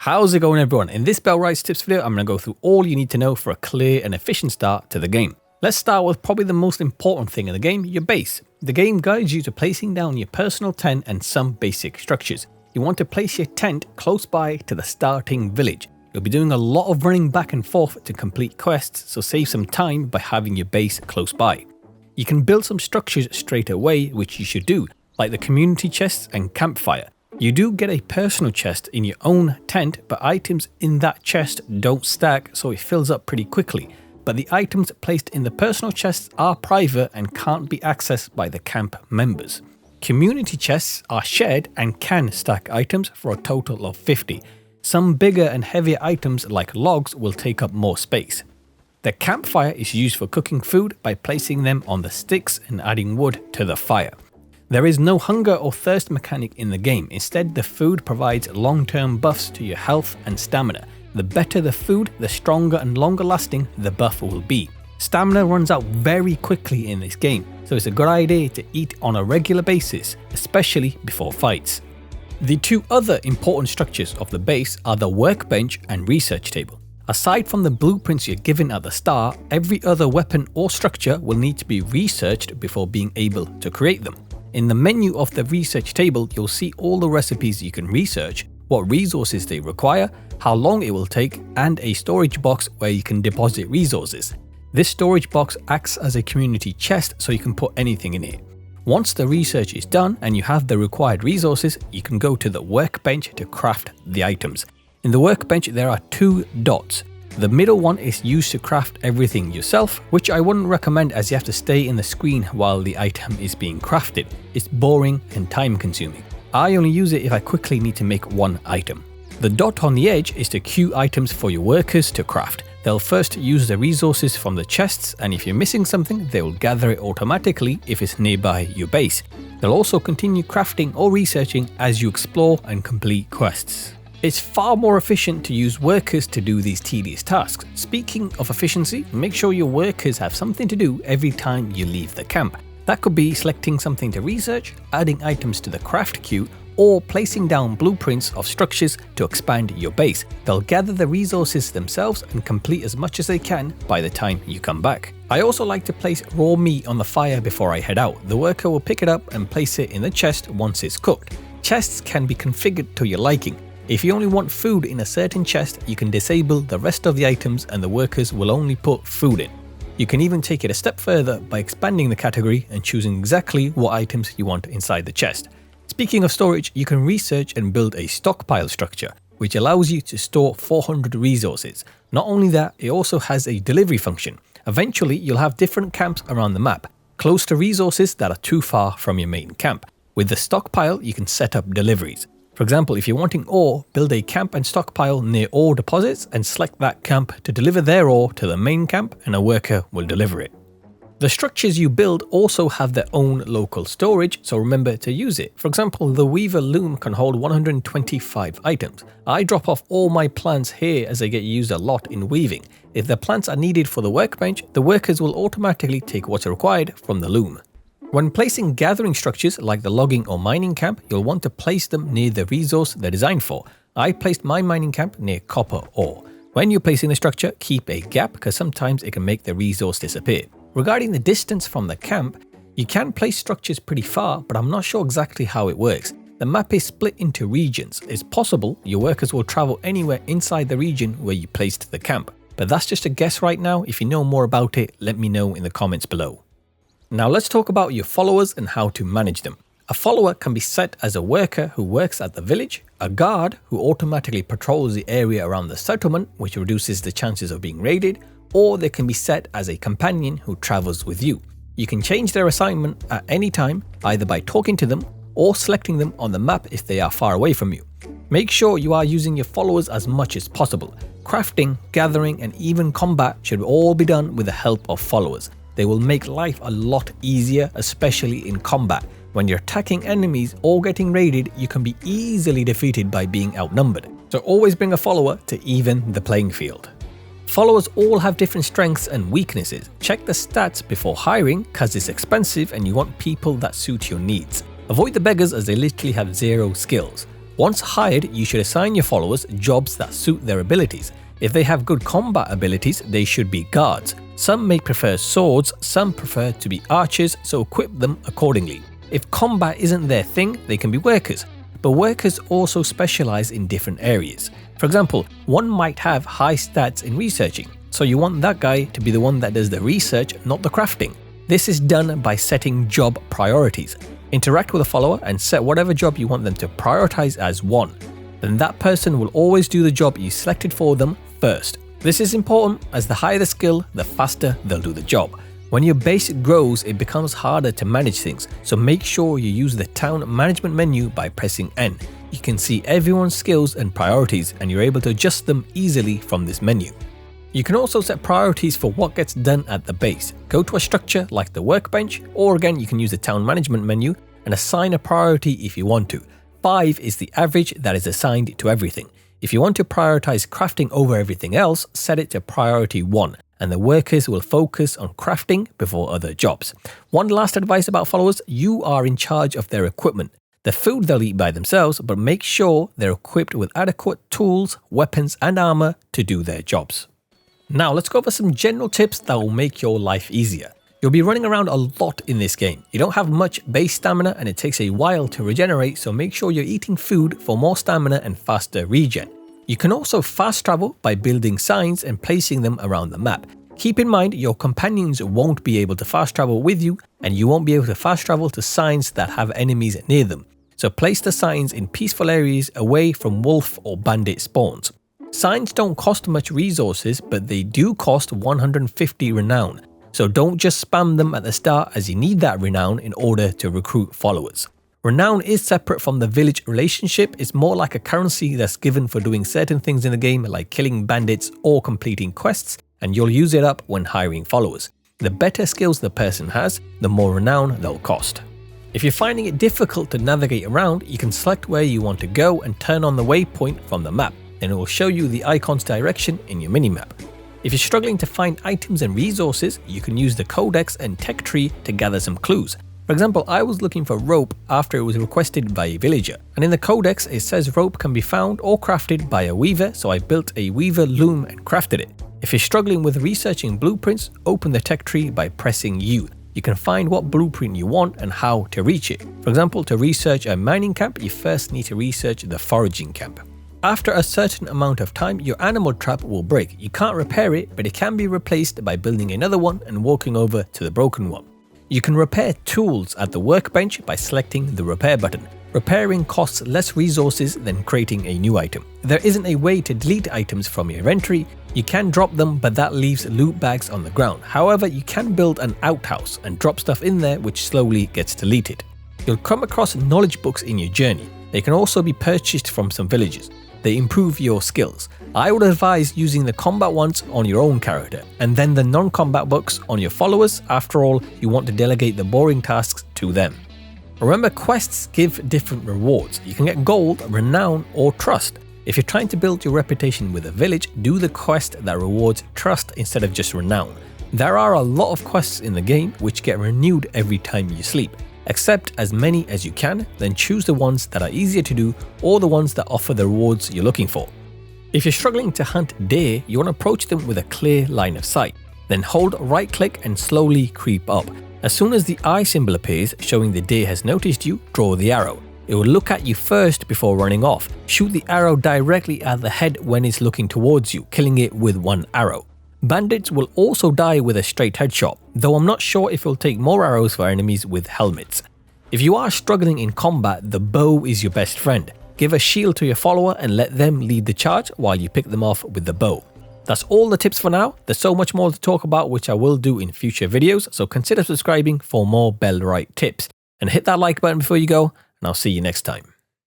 How's it going, everyone? In this Bellwright tips video, I'm going to go through all you need to know for a clear and efficient start to the game. Let's start with probably the most important thing in the game, your base. The game guides you to placing down your personal tent and some basic structures. You want to place your tent close by to the starting village. You'll be doing a lot of running back and forth to complete quests, so save some time by having your base close by. You can build some structures straight away, which you should do, like the community chests and campfire. You do get a personal chest in your own tent, but items in that chest don't stack, so it fills up pretty quickly. But the items placed in the personal chests are private and can't be accessed by the camp members. Community chests are shared and can stack items for a total of 50. Some bigger and heavier items like logs will take up more space. The campfire is used for cooking food by placing them on the sticks and adding wood to the fire. There is no hunger or thirst mechanic in the game. Instead, the food provides long-term buffs to your health and stamina. The better the food, the stronger and longer lasting the buff will be. Stamina runs out very quickly in this game, so it's a good idea to eat on a regular basis, especially before fights. The two other important structures of the base are the workbench and research table. Aside from the blueprints you're given at the start, every other weapon or structure will need to be researched before being able to create them. In the menu of the research table, you'll see all the recipes you can research, what resources they require, how long it will take, and a storage box where you can deposit resources. This storage box acts as a community chest, so you can put anything in it. Once the research is done and you have the required resources, you can go to the workbench to craft the items. In the workbench there are two dots. The middle one is used to craft everything yourself, which I wouldn't recommend as you have to stay in the screen while the item is being crafted. It's boring and time consuming. I only use it if I quickly need to make one item. The dot on the edge is to queue items for your workers to craft. They'll first use the resources from the chests, and if you're missing something, they will gather it automatically if it's nearby your base. They'll also continue crafting or researching as you explore and complete quests. It's far more efficient to use workers to do these tedious tasks. Speaking of efficiency, make sure your workers have something to do every time you leave the camp. That could be selecting something to research, adding items to the craft queue, or placing down blueprints of structures to expand your base. They'll gather the resources themselves and complete as much as they can by the time you come back. I also like to place raw meat on the fire before I head out. The worker will pick it up and place it in the chest once it's cooked. Chests can be configured to your liking. If you only want food in a certain chest, you can disable the rest of the items and the workers will only put food in. You can even take it a step further by expanding the category and choosing exactly what items you want inside the chest. Speaking of storage, you can research and build a stockpile structure, which allows you to store 400 resources. Not only that, it also has a delivery function. Eventually, you'll have different camps around the map, close to resources that are too far from your main camp. With the stockpile, you can set up deliveries. For example, if you're wanting ore, build a camp and stockpile near ore deposits and select that camp to deliver their ore to the main camp, and a worker will deliver it. The structures you build also have their own local storage, so remember to use it. For example, the Weaver Loom can hold 125 items. I drop off all my plants here as they get used a lot in weaving. If the plants are needed for the workbench, the workers will automatically take what's required from the loom. When placing gathering structures like the logging or mining camp, you'll want to place them near the resource they're designed for. I placed my mining camp near copper ore. When you're placing the structure, keep a gap because sometimes it can make the resource disappear. Regarding the distance from the camp, you can place structures pretty far, but I'm not sure exactly how it works. The map is split into regions. It's possible your workers will travel anywhere inside the region where you placed the camp. But that's just a guess right now. If you know more about it, let me know in the comments below. Now let's talk about your followers and how to manage them. A follower can be set as a worker who works at the village, a guard who automatically patrols the area around the settlement, which reduces the chances of being raided, or they can be set as a companion who travels with you. You can change their assignment at any time, either by talking to them or selecting them on the map if they are far away from you. Make sure you are using your followers as much as possible. Crafting, gathering, and even combat should all be done with the help of followers. They will make life a lot easier, especially in combat. When you're attacking enemies or getting raided, you can be easily defeated by being outnumbered. So always bring a follower to even the playing field. Followers all have different strengths and weaknesses. Check the stats before hiring cause it's expensive and you want people that suit your needs. Avoid the beggars as they literally have zero skills. Once hired, you should assign your followers jobs that suit their abilities. If they have good combat abilities, they should be guards. Some may prefer swords, some prefer to be archers, so equip them accordingly. If combat isn't their thing, they can be workers. But workers also specialize in different areas. For example, one might have high stats in researching, so you want that guy to be the one that does the research, not the crafting. This is done by setting job priorities. Interact with a follower and set whatever job you want them to prioritize as one. Then that person will always do the job you selected for them first. This is important as the higher the skill, the faster they'll do the job. When your base grows, it becomes harder to manage things, so make sure you use the town management menu by pressing N. You can see everyone's skills and priorities, and you're able to adjust them easily from this menu. You can also set priorities for what gets done at the base. Go to a structure like the workbench, or again you can use the town management menu and assign a priority if you want to. 5 is the average that is assigned to everything. If you want to prioritize crafting over everything else, set it to priority 1. And the workers will focus on crafting before other jobs. One last advice about followers, you are in charge of their equipment. The food they'll eat by themselves, but make sure they're equipped with adequate tools, weapons and armor to do their jobs. Now let's go over some general tips that will make your life easier. You'll be running around a lot in this game. You don't have much base stamina and it takes a while to regenerate, so make sure you're eating food for more stamina and faster regen. You can also fast travel by building signs and placing them around the map. Keep in mind your companions won't be able to fast travel with you, and you won't be able to fast travel to signs that have enemies near them. So place the signs in peaceful areas away from wolf or bandit spawns. Signs don't cost much resources, but they do cost 150 renown. So don't just spam them at the start, as you need that renown in order to recruit followers. Renown is separate from the village relationship. It's more like a currency that's given for doing certain things in the game, like killing bandits or completing quests, and you'll use it up when hiring followers. The better skills the person has, the more renown they'll cost. If you're finding it difficult to navigate around, you can select where you want to go and turn on the waypoint from the map. Then it will show you the icon's direction in your minimap. If you're struggling to find items and resources, you can use the codex and tech tree to gather some clues. For example, I was looking for rope after it was requested by a villager, and in the codex it says rope can be found or crafted by a weaver, so I built a weaver loom and crafted it. If you're struggling with researching blueprints, open the tech tree by pressing U. You can find what blueprint you want and how to reach it. For example, to research a mining camp, you first need to research the foraging camp. After a certain amount of time, your animal trap will break. You can't repair it, but it can be replaced by building another one and walking over to the broken one. You can repair tools at the workbench by selecting the repair button. Repairing costs less resources than creating a new item. There isn't a way to delete items from your inventory. You can drop them, but that leaves loot bags on the ground. However, you can build an outhouse and drop stuff in there, which slowly gets deleted. You'll come across knowledge books in your journey. They can also be purchased from some villages. They improve your skills. I would advise using the combat ones on your own character, and then the non-combat books on your followers. After all, you want to delegate the boring tasks to them. Remember, quests give different rewards. You can get gold, renown, or trust. If you're trying to build your reputation with a village, do the quest that rewards trust instead of just renown. There are a lot of quests in the game which get renewed every time you sleep. Accept as many as you can, then choose the ones that are easier to do or the ones that offer the rewards you're looking for. If you're struggling to hunt deer, you want to approach them with a clear line of sight. Then hold right click and slowly creep up. As soon as the eye symbol appears showing the deer has noticed you, draw the arrow. It will look at you first before running off. Shoot the arrow directly at the head when it's looking towards you, killing it with one arrow. Bandits will also die with a straight headshot, though I'm not sure if it will take more arrows for enemies with helmets. If you are struggling in combat, the bow is your best friend. Give a shield to your follower and let them lead the charge while you pick them off with the bow. That's all the tips for now. There's so much more to talk about, which I will do in future videos, so consider subscribing for more Bellwright tips. And hit that like button before you go, and I'll see you next time.